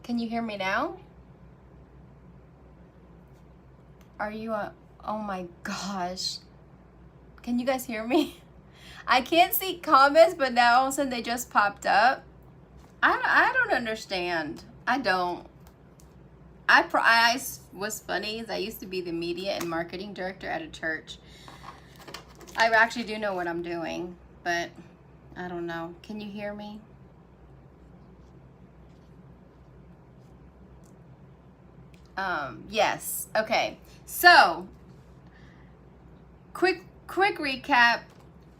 Can you hear me now? Are you oh my gosh. Can you guys hear me? I can't see comments, but now all of a sudden they just popped up. I don't understand. I don't. I was funny as I used to be the media and marketing director at a church. I actually do know what I'm doing, but I don't know. Can you hear me? Yes. Okay. So, quick recap.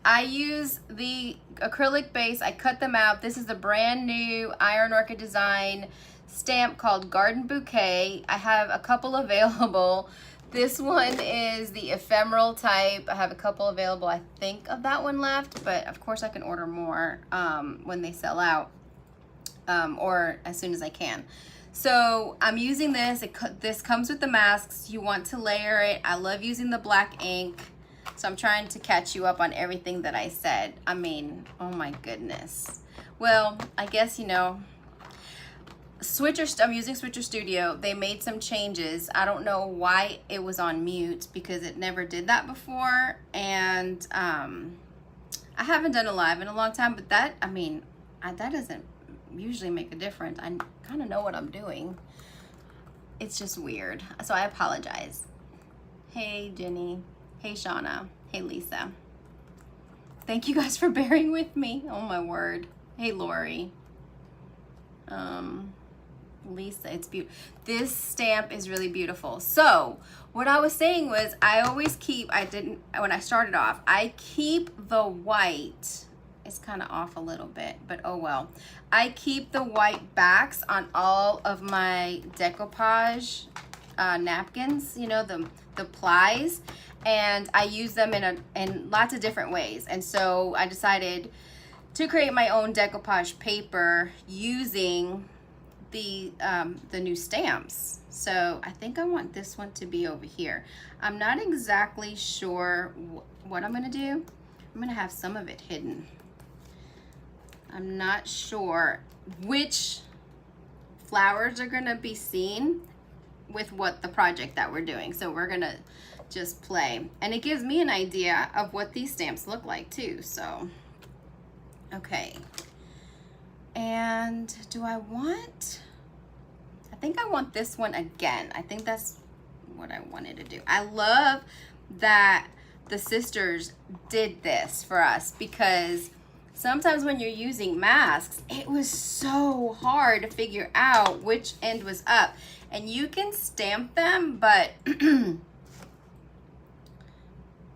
I use the acrylic base. I cut them out. This is the brand new Iron Orchid design stamp called Garden Bouquet. I have a couple available. This one is the ephemeral type. I have a couple available, I think, of that one left, but of course I can order more when they sell out, or as soon as I can. So I'm using this. This comes with the masks. You want to layer it. I love using the black ink. So I'm trying to catch you up on everything that I said. I mean, oh my goodness. Well, I guess, you know, I'm using Switcher Studio. They made some changes. I don't know why it was on mute because it never did that before. And I haven't done a live in a long time, but that, I mean, that doesn't usually make a difference. I kind of know what I'm doing. It's just weird. So I apologize. Hey, Jenny. Hey, Shauna. Hey, Lisa. Thank you guys for bearing with me. Oh my word. Hey, Lori. Lisa, it's beautiful. This stamp is really beautiful. So what I was saying was I always keep, when I started off, I keep the white. It's kind of off a little bit, but oh well. I keep the white backs on all of my decoupage napkins, you know, the plies, and I use them in lots of different ways. And so I decided to create my own decoupage paper using the new stamps. So I think I want this one to be over here. I'm not exactly sure what I'm gonna do. I'm gonna have some of it hidden. I'm not sure which flowers are gonna be seen with what the project that we're doing. So we're gonna just play. And it gives me an idea of what these stamps look like too, so. Okay. And do I want, I think I want this one again. I think that's what I wanted to do. I love that the sisters did this for us because sometimes when you're using masks, it was so hard to figure out which end was up. And you can stamp them, but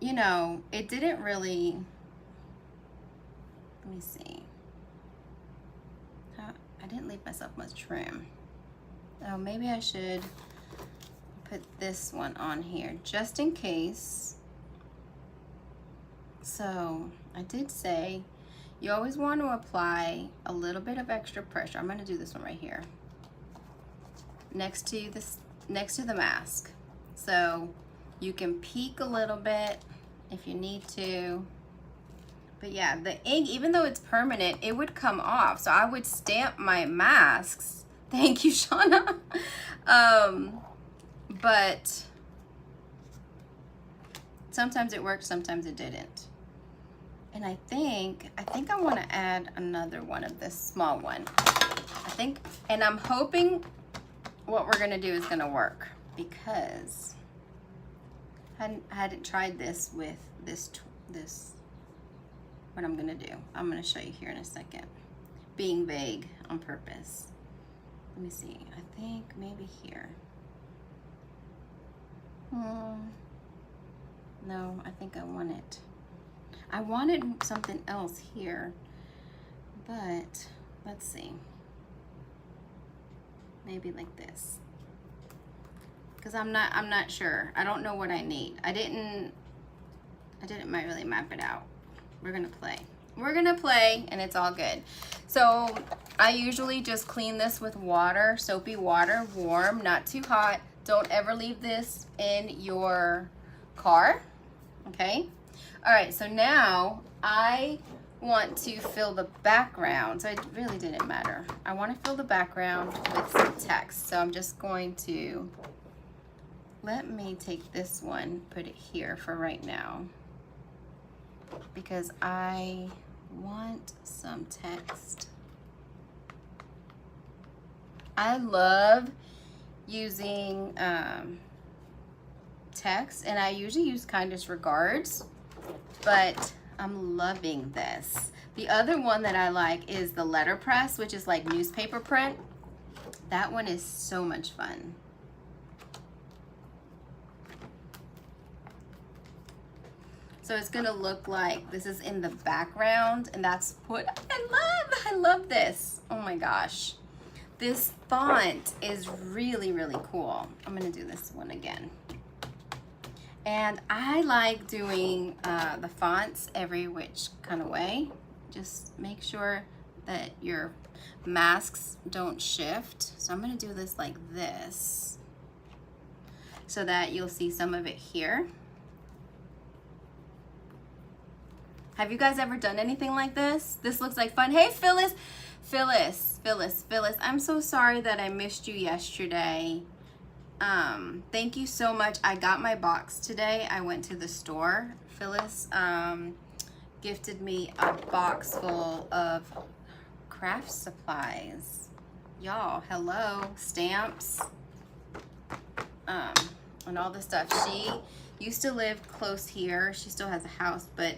you know, it didn't really, let me see. I didn't leave myself much trim. Oh, maybe I should put this one on here just in case. So I did say you always want to apply a little bit of extra pressure. I'm going to do this one right here next to the mask, so you can peek a little bit if you need to. But yeah, the ink, even though it's permanent, it would come off. So I would stamp my masks. Thank you, Shauna. But sometimes it worked, sometimes it didn't. And I think I want to add another one of this small one. And I'm hoping what we're gonna do is gonna work because I hadn't tried this with this. What I'm gonna do, I'm gonna show you here in a second. Being vague on purpose. Let me see, I think maybe here. No, I think I wanted something else here, but let's see. Maybe like this. Because I'm not sure. I don't know what I need. I didn't really map it out. We're gonna play. We're gonna play and it's all good. So I usually just clean this with water, soapy water, warm, not too hot. Don't ever leave this in your car, okay? All right, so now I want to fill the background, so it really didn't matter. I want to fill the background with some text, so I'm just going to, let me take this one, put it here for right now, because I want some text. I love using text, and I usually use kindest regards, but I'm loving this. The other one that I like is the letterpress, which is like newspaper print. That one is so much fun. So it's gonna look like this is in the background, and that's what I love. I love this. Oh my gosh. This font is really, really cool. I'm gonna do this one again. And I like doing the fonts every which kind of way. Just make sure that your masks don't shift. So I'm gonna do this like this so that you'll see some of it here. Have you guys ever done anything like this? This looks like fun. Hey, Phyllis. Phyllis, I'm so sorry that I missed you yesterday. Thank you so much. I got my box today. I went to the store. Phyllis gifted me a box full of craft supplies. Y'all, hello, stamps, and all this stuff. She used to live close here. She still has a house, but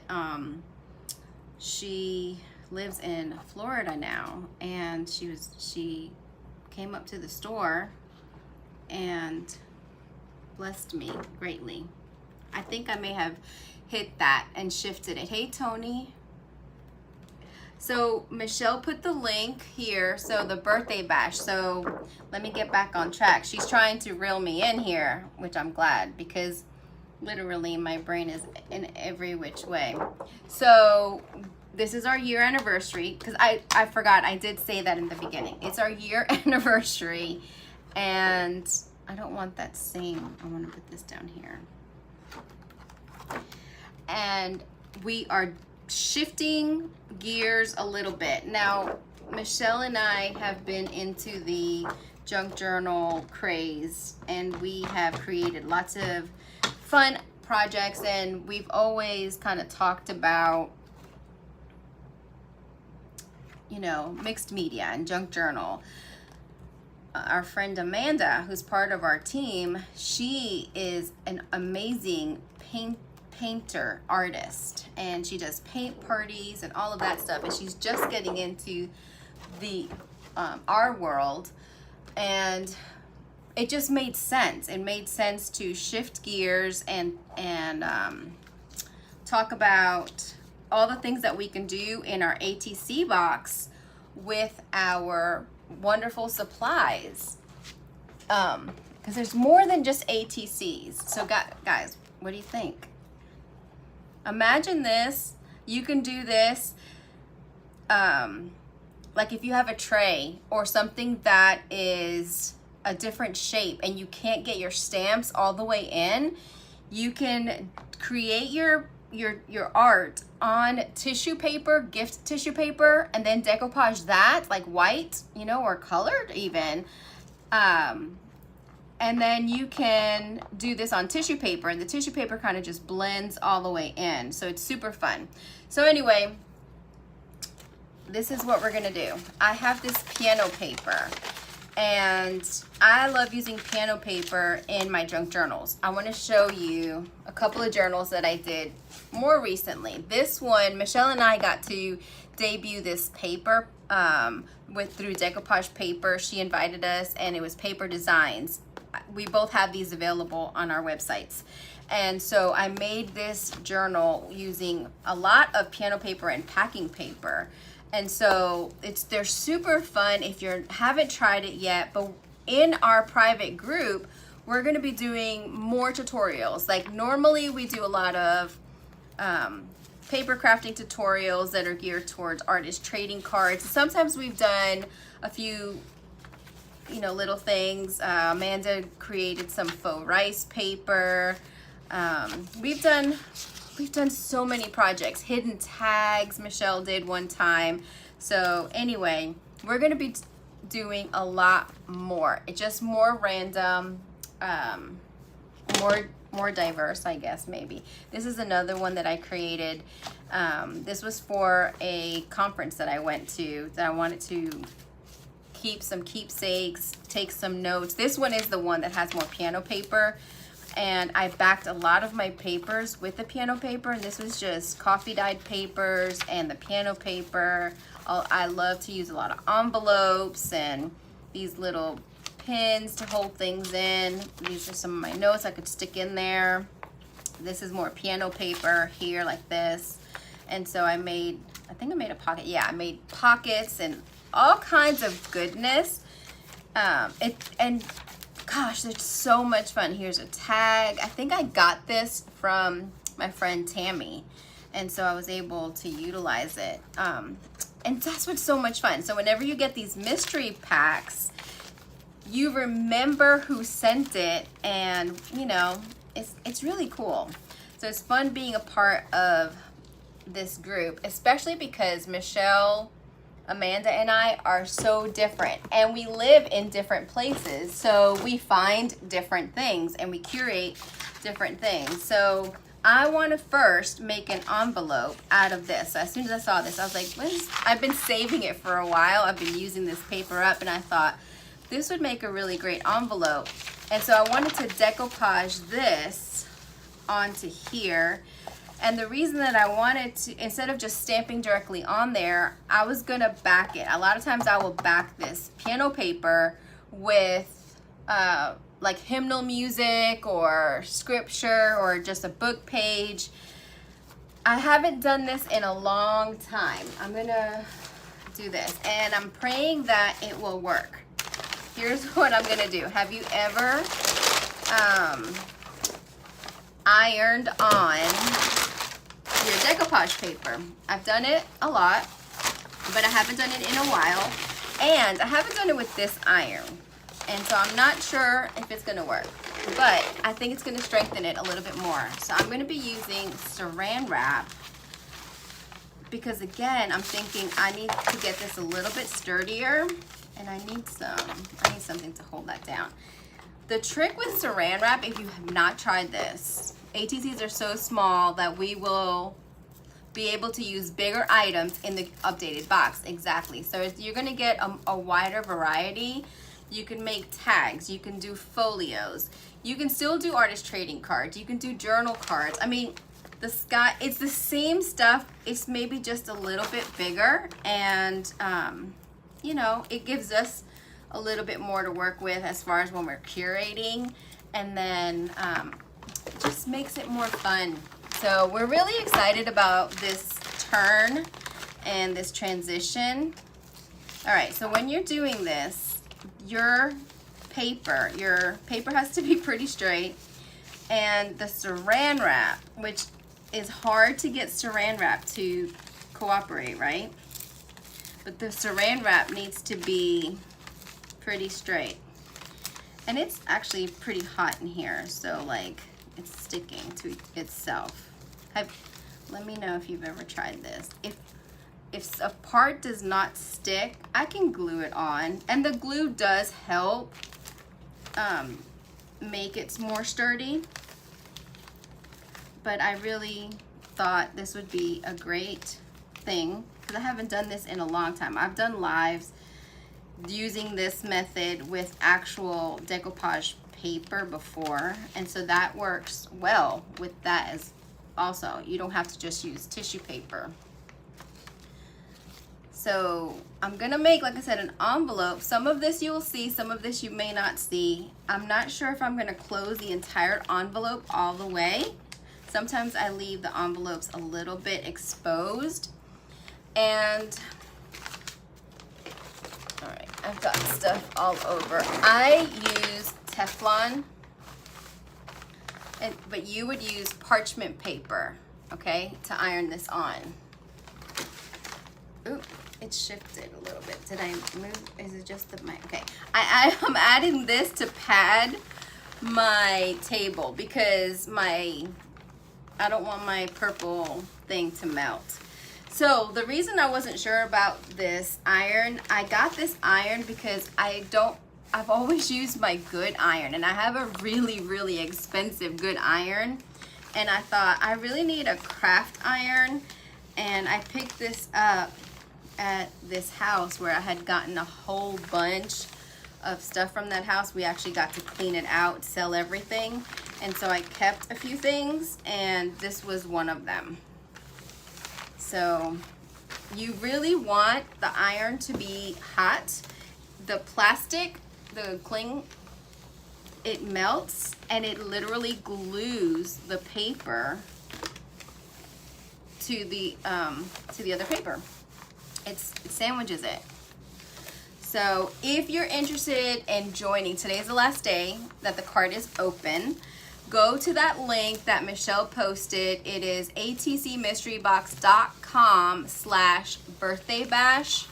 she lives in Florida now, and she came up to the store and blessed me greatly. I think I may have hit that and shifted it. Hey, Tony. So Michelle put the link here, so the birthday bash. So let me get back on track. She's trying to reel me in here, which I'm glad, because literally my brain is in every which way. So this is our year anniversary, because I forgot, I did say that in the beginning. It's our year anniversary, and I don't want that same, I want to put this down here. And we are shifting gears a little bit. Now, Michelle and I have been into the junk journal craze, and we have created lots of fun projects, and we've always kind of talked about, you know, mixed media and junk journal. Our friend Amanda, who's part of our team, she is an amazing painter, artist, and she does paint parties and all of that stuff, and she's just getting into the our world, and it just made sense. It made sense to shift gears and talk about all the things that we can do in our ATC box with our wonderful supplies, because there's more than just ATCs. So guys, what do you think? Imagine this. You can do this like if you have a tray or something that is a different shape and you can't get your stamps all the way in, you can create your art on tissue paper, gift tissue paper, and then decoupage that like white, you know, or colored even. And then you can do this on tissue paper, and the tissue paper kind of just blends all the way in. So it's super fun. So anyway, this is what we're gonna do. I have this piano paper, and I love using piano paper in my junk journals. I want to show you a couple of journals that I did more recently. This one, Michelle and I got to debut this paper through decoupage paper. She invited us, and it was paper designs. We both have these available on our websites. And so I made this journal using a lot of piano paper and packing paper. And so they're super fun if you haven't tried it yet. But in our private group, we're going to be doing more tutorials. Like normally we do a lot of paper crafting tutorials that are geared towards artist trading cards. Sometimes we've done a few, you know, little things. Amanda created some faux rice paper. We've done we've done so many projects. Hidden tags, Michelle did one time. So anyway, we're gonna be doing a lot more. It's just more random, more diverse, I guess, maybe. This is another one that I created. This was for a conference that I went to that I wanted to keep some keepsakes, take some notes. This one is the one that has more piano paper, and I backed a lot of my papers with the piano paper, and this was just coffee dyed papers and the piano paper. I love to use a lot of envelopes and these little pins to hold things in. These are some of my notes I could stick in there. This is more piano paper here like this. And so I think I made a pocket. Yeah, I made pockets and all kinds of goodness. And gosh, it's so much fun. Here's a tag. I think I got this from my friend Tammy, and so I was able to utilize it. And that's what's so much fun. So whenever you get these mystery packs, you remember who sent it, and you know, it's really cool. So it's fun being a part of this group, especially because Michelle, Amanda, and I are so different, and we live in different places, so we find different things and we curate different things. So I want to first make an envelope out of this. So as soon as I saw this, I was like, I've been saving it for a while. I've been using this paper up, and I thought this would make a really great envelope. And so I wanted to decoupage this onto here. And the reason that I wanted to, instead of just stamping directly on there, I was gonna back it. A lot of times I will back this piano paper with like hymnal music or scripture or just a book page. I haven't done this in a long time. I'm gonna do this, and I'm praying that it will work. Here's what I'm gonna do. Have you ever ironed on your decoupage paper? I've done it a lot, but I haven't done it in a while, and I haven't done it with this iron, and so I'm not sure if it's gonna work, but I think it's gonna strengthen it a little bit more. So I'm gonna be using saran wrap, because again, I'm thinking I need to get this a little bit sturdier, and I need something to hold that down. The trick with saran wrap, if you have not tried this, ATCs are so small that we will be able to use bigger items in the updated box. Exactly. So you're going to get a wider variety. You can make tags. You can do folios. You can still do artist trading cards. You can do journal cards. I mean, it's the same stuff. It's maybe just a little bit bigger, and you know, it gives us a little bit more to work with as far as when we're curating, and then it just makes it more fun. So we're really excited about this turn and this transition. All right, so when you're doing this, your paper has to be pretty straight, and the saran wrap, which is hard to get saran wrap to cooperate, right? But the saran wrap needs to be pretty straight. And it's actually pretty hot in here, so like it's sticking to itself. Let me know if you've ever tried this. If a part does not stick, I can glue it on, and the glue does help make it more sturdy. But I really thought this would be a great thing, because I haven't done this in a long time. I've done lives using this method with actual decoupage paper before, and so that works well with that as also. You don't have to just use tissue paper. So I'm gonna make, like I said, an envelope. Some of this you will see, some of this you may not see. I'm not sure if I'm gonna close the entire envelope all the way. Sometimes I leave the envelopes a little bit exposed. And all right, I've got stuff all over. I use Teflon, but you would use parchment paper, okay, to iron this on. Ooh, it shifted a little bit. Did I move? Is it just the mic? Okay, I'm adding this to pad my table, because my I don't want my purple thing to melt. So the reason I wasn't sure about this iron, I got this iron because I've always used my good iron, and I have a really, really expensive good iron, and I thought I really need a craft iron, and I picked this up at this house where I had gotten a whole bunch of stuff from that house. We actually got to clean it out, sell everything, and so I kept a few things, and this was one of them. So you really want the iron to be hot. The plastic, the cling, it melts and it literally glues the paper to the other paper. It sandwiches it. So if you're interested in joining, today's the last day that the card is open. Go to that link that Michelle posted. It is atcmysterybox.com/birthday-bash.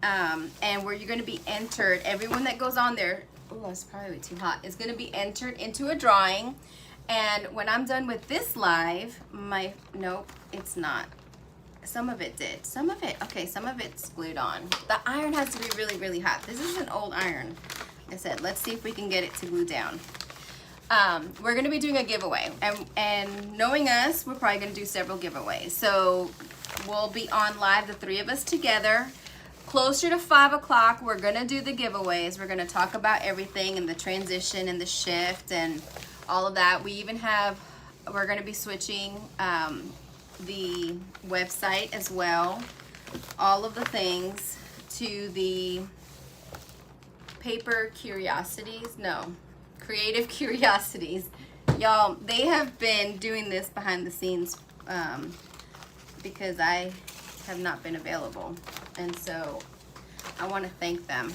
And where you're going to be entered, everyone that goes on there, oh, it's probably too hot, is going to be entered into a drawing. And when I'm done with this live, nope, it's not. Some of it did. Some of it, okay, some of it's glued on. The iron has to be really, really hot. This is an old iron. Like I said, let's see if we can get it to glue down. We're going to be doing a giveaway, and knowing us, we're probably going to do several giveaways. So we'll be on live, the three of us together. Closer to 5 o'clock, we're going to do the giveaways. We're going to talk about everything and the transition and the shift and all of that. We're going to be switching the website as well. All of the things to the Creative Curiosities. Y'all, they have been doing this behind the scenes because I have not been available. And so I want to thank them.